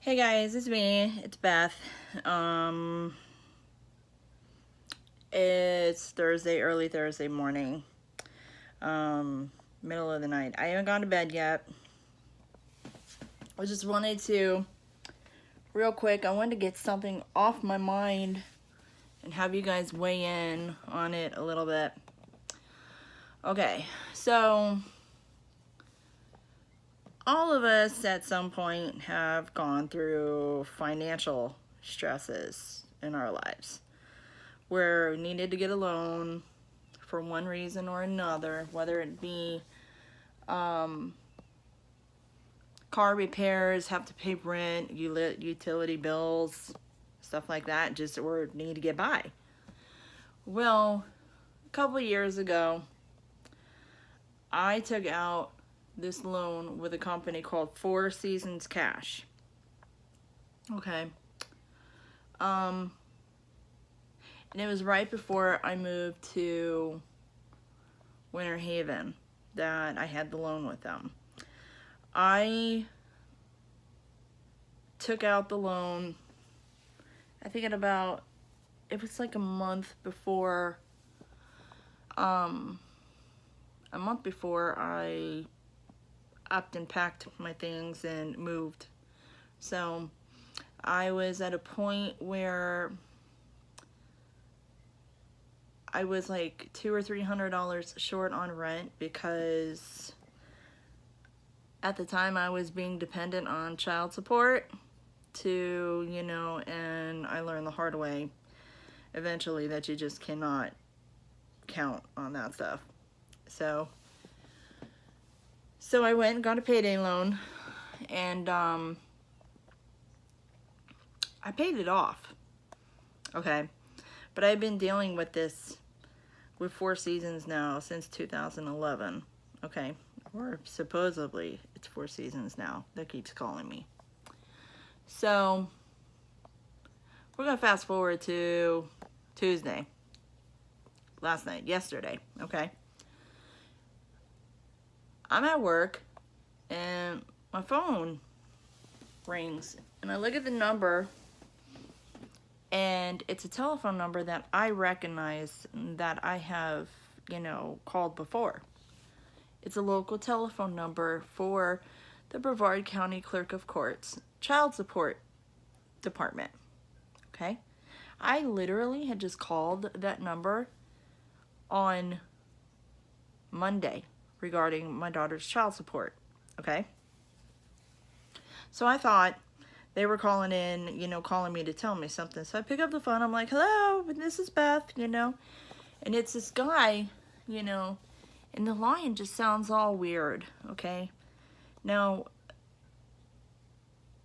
Hey guys, it's me. It's Beth. It's Thursday, early Thursday morning. Middle of the night. I haven't gone to bed yet. I just wanted to, real quick, I wanted to get something off my mind and have you guys weigh in on it a little bit. Okay, so all of us at some point have gone through financial stresses in our lives where we needed to get a loan for one reason or another, whether it be car repairs, have to pay rent, utility bills, stuff like that, just or need to get by. Well, a couple of years ago, I took out this loan with a company called Four Seasons Cash. Okay. And it was right before I moved to Winter Haven that I had the loan with them. I took out the loan, I think it was like a month before I upped and packed my things and moved. So I was at a point where I was like $200 or $300 short on rent because at the time I was being dependent on child support and I learned the hard way eventually that you just cannot count on that stuff. So I went and got a payday loan and I paid it off. Okay. But I've been dealing with this with Four Seasons now since 2011. Okay. Or supposedly it's Four Seasons now that keeps calling me. So we're going to fast forward to Tuesday. Yesterday. Okay. I'm at work and my phone rings and I look at the number and it's a telephone number that I recognize that I have, called before. It's a local telephone number for the Brevard County Clerk of Courts Child Support Department. Okay? I literally had just called that number on Monday regarding my daughter's child support. Okay? So I thought they were calling in, calling me to tell me something. So I pick up the phone. I'm like, hello, this is Beth, and it's this guy, and the line just sounds all weird, okay? Now,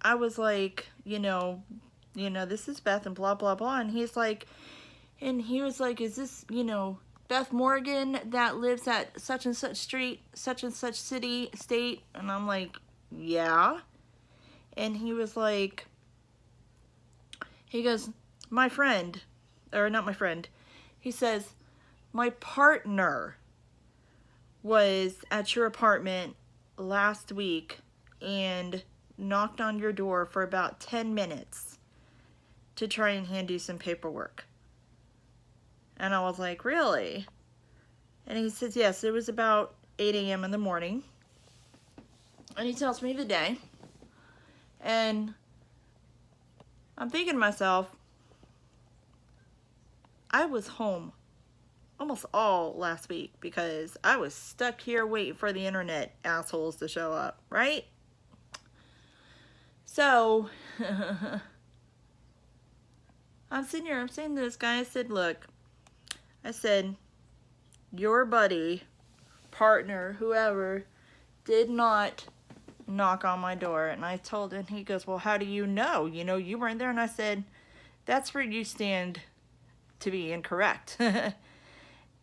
I was like, this is Beth and blah, blah, blah. And he was like, is this, Beth Morgan that lives at such and such street, such and such city, state? And I'm like, yeah. And he was like, he goes, my friend, or not my friend, he says, my partner was at your apartment last week and knocked on your door for about 10 minutes to try and hand you some paperwork. And I was like, really? And he says, yes, it was about 8 a.m. in the morning. And he tells me the day. And I'm thinking to myself, I was home almost all last week because I was stuck here waiting for the internet assholes to show up, right? So, I'm sitting here, I'm saying to this guy, I said, look, your buddy, partner, whoever, did not knock on my door. And I told him, he goes, well, how do you know? You weren't there. And I said, that's where you stand to be incorrect.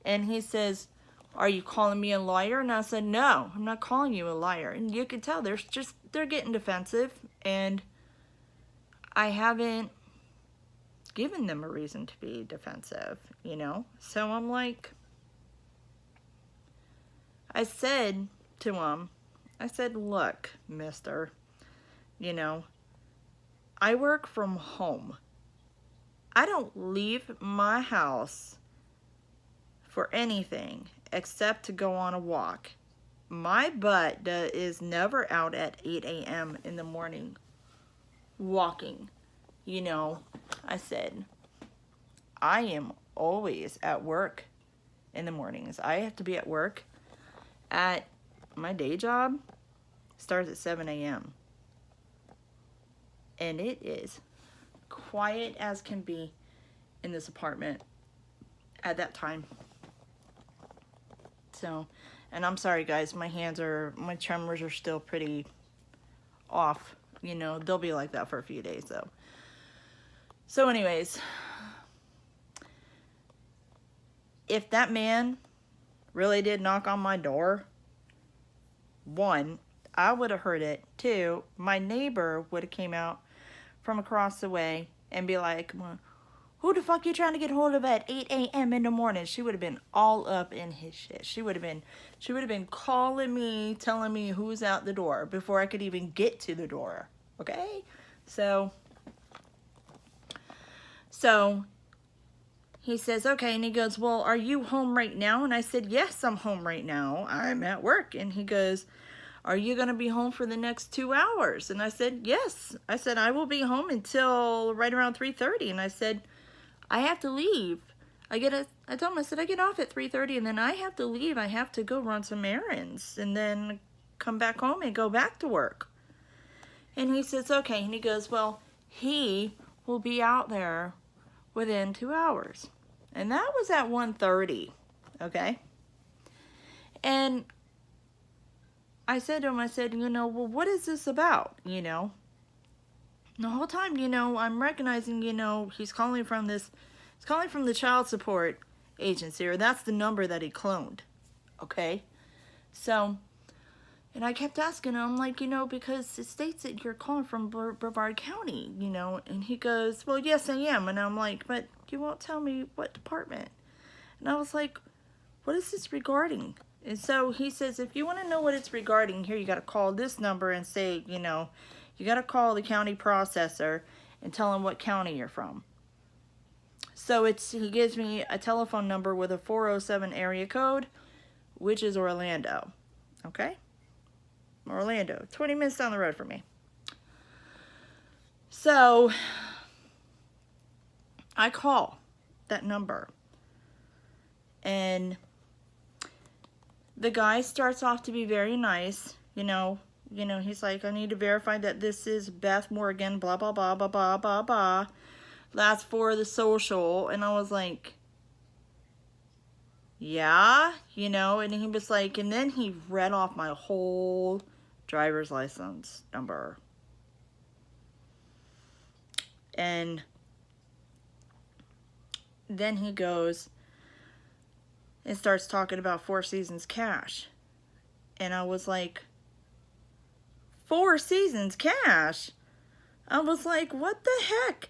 And he says, are you calling me a liar? And I said, no, I'm not calling you a liar. And you can tell they're getting defensive. And I haven't given them a reason to be defensive, So I'm like, I said to him, look, mister, I work from home. I don't leave my house for anything except to go on a walk. My butt is never out at 8 a.m. in the morning walking. You know, I said, I am always at work in the mornings. I have to be at work at my day job. Starts at 7 a.m. And it is quiet as can be in this apartment at that time. So, and I'm sorry guys, my tremors are still pretty off. You know, they'll be like that for a few days though. So anyways, if that man really did knock on my door, one, I would have heard it. Two, my neighbor would have came out from across the way and be like, who the fuck you trying to get hold of at 8 a.m. in the morning? She would have been all up in his shit. She would have been calling me, telling me who's out the door before I could even get to the door. Okay? So he says, okay, and he goes, well, are you home right now? And I said, yes, I'm home right now. I'm at work. And he goes, are you going to be home for the next 2 hours? And I said, yes. I said, I will be home until right around 3:30. And I said, I have to leave. I told him, I said, I get off at 3:30 and then I have to leave. I have to go run some errands and then come back home and go back to work. And he says, okay. And he goes, well, he will be out there within 2 hours. And that was at 1:30. Okay. And I said to him, I said, you know, well, what is this about? You know, the whole time, you know, I'm recognizing, you know, he's calling from the child support agency, or that's the number that he cloned. Okay. So, and I kept asking him, like, you know, because it states that you're calling from Brevard County, you know, and he goes, well, yes, I am. And I'm like, but you won't tell me what department. And I was like, what is this regarding? And so he says, if you want to know what it's regarding, here you got to call this number and say, you know, you got to call the county processor and tell him what county you're from. So he gives me a telephone number with a 407 area code, which is Orlando. Okay? Orlando, 20 minutes down the road from me. So I call that number, and the guy starts off to be very nice, you know, he's like, I need to verify that this is Beth Morgan, blah, blah, blah, blah, blah, blah, blah. Last four of the social. And I was like, yeah, you know, and he was like, and then he read off my whole driver's license number. And then he goes and starts talking about Four Seasons Cash. And I was like, Four Seasons Cash? I was like, what the heck?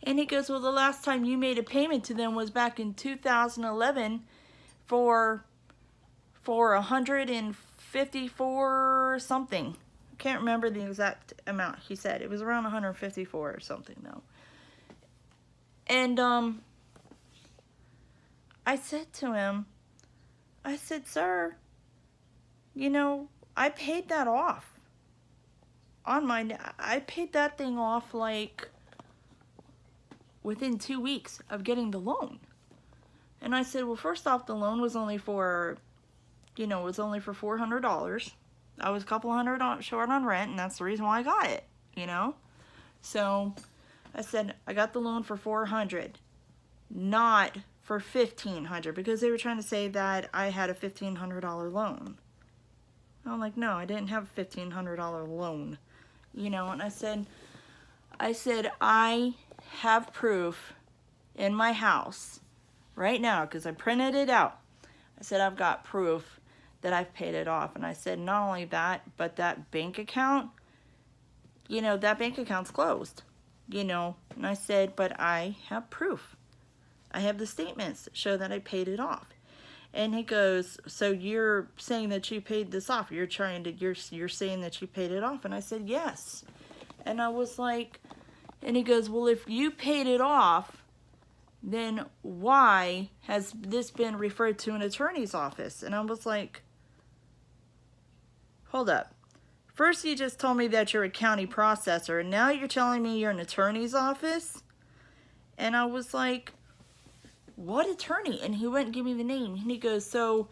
And he goes, well, the last time you made a payment to them was back in 2011 for 154 something. I can't remember the exact amount he said. It was around 154 or something though. And I said to him, I said, sir, you know, I paid that off. I paid that thing off like within 2 weeks of getting the loan. And I said, well, first off, the loan was only for, you know, it was only for $400. I was a couple $100 short on rent, and that's the reason why I got it, you know? So I said, I got the loan for $400, not for $1,500, because they were trying to say that I had a $1,500 loan. I'm like, no, I didn't have a $1,500 loan, you know? And I said, I have proof in my house right now, because I printed it out. I said, I've got proof that I've paid it off. And I said, not only that, but that bank account, you know, that bank account's closed, you know. And I said, but I have proof. I have the statements that show that I paid it off. And he goes, so you're saying that you paid this off? You're saying that you paid it off? And I said, yes. And I was like, And he goes, well, if you paid it off, then why has this been referred to an attorney's office? And I was like, hold up. First you just told me that you're a county processor, and now you're telling me you're an attorney's office? And I was like, what attorney? And he wouldn't give me the name. And he goes, so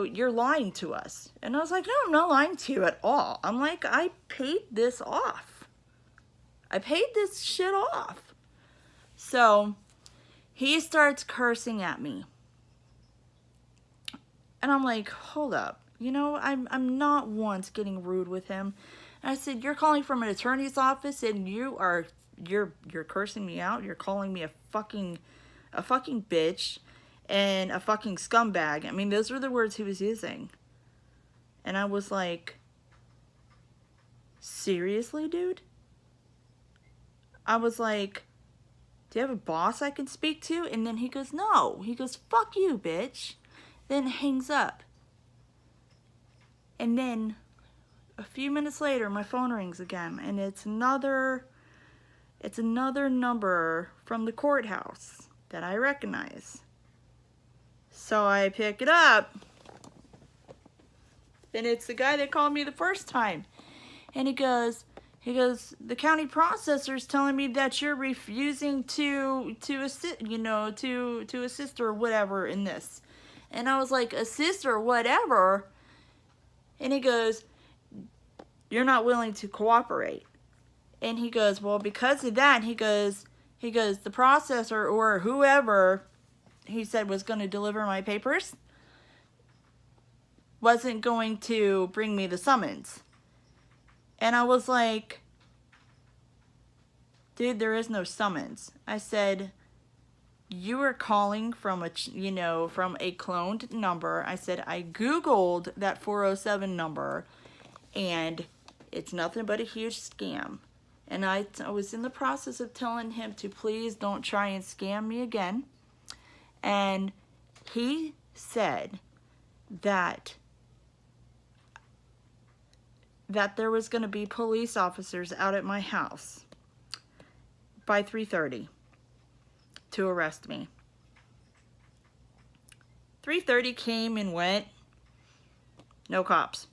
you're lying to us. And I was like, no, I'm not lying to you at all. I'm like, I paid this off. I paid this shit off. So he starts cursing at me. And I'm like, hold up. You know, I'm not once getting rude with him. And I said, you're calling from an attorney's office and you're cursing me out. You're calling me a fucking bitch and a fucking scumbag. I mean, those were the words he was using. And I was like, seriously, dude? I was like, do you have a boss I can speak to? And then he goes, no. He goes, fuck you, bitch. Then hangs up. And then a few minutes later, my phone rings again. And it's another number from the courthouse that I recognize. So I pick it up. And it's the guy that called me the first time. And he goes, the county processor's telling me that you're refusing to assist, to assist or whatever in this. And I was like, assist or whatever? And he goes, you're not willing to cooperate. And he goes, well, because of that, he goes, the processor or whoever he said was going to deliver my papers wasn't going to bring me the summons. And I was like, dude, there is no summons. I said, you are calling from a cloned number. I said, I Googled that 407 number and it's nothing but a huge scam. And I was in the process of telling him to please don't try and scam me again. And he said that there was going to be police officers out at my house by 3:30 to arrest me. 3:30 came and went. No cops.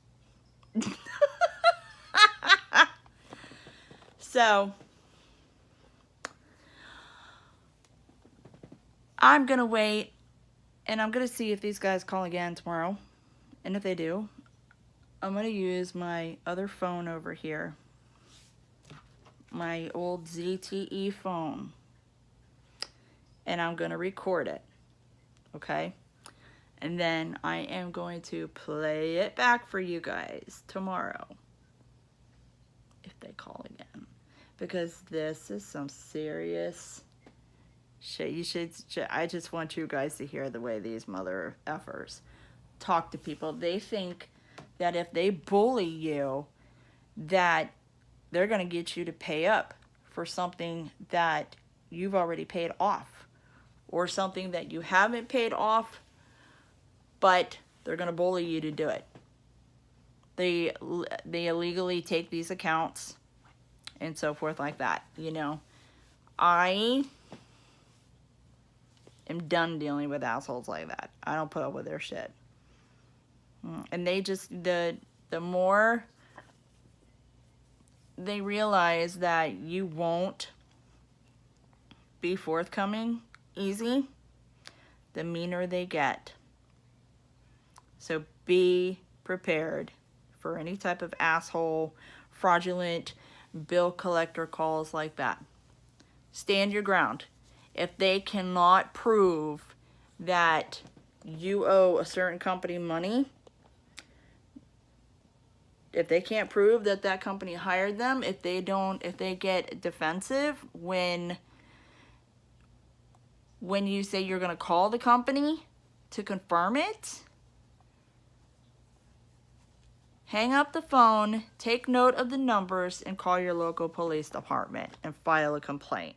So I'm going to wait and I'm going to see if these guys call again tomorrow. And if they do, I'm going to use my other phone over here. My old ZTE phone. And I'm going to record it. Okay? And then I am going to play it back for you guys tomorrow. If they call again. Because this is some serious shit. I just want you guys to hear the way these mother effers talk to people. They think that if they bully you, that they're going to get you to pay up for something that you've already paid off. Or something that you haven't paid off, but they're going to bully you to do it. They illegally take these accounts and so forth like that, I am done dealing with assholes like that. I don't put up with their shit. And they just, the more they realize that you won't be forthcoming easy, the meaner they get. So be prepared for any type of asshole, fraudulent bill collector calls like that. Stand your ground. If they cannot prove that you owe a certain company money, if they can't prove that that company hired them, if they get defensive when you say you're going to call the company to confirm it, hang up the phone, take note of the numbers, and call your local police department and file a complaint.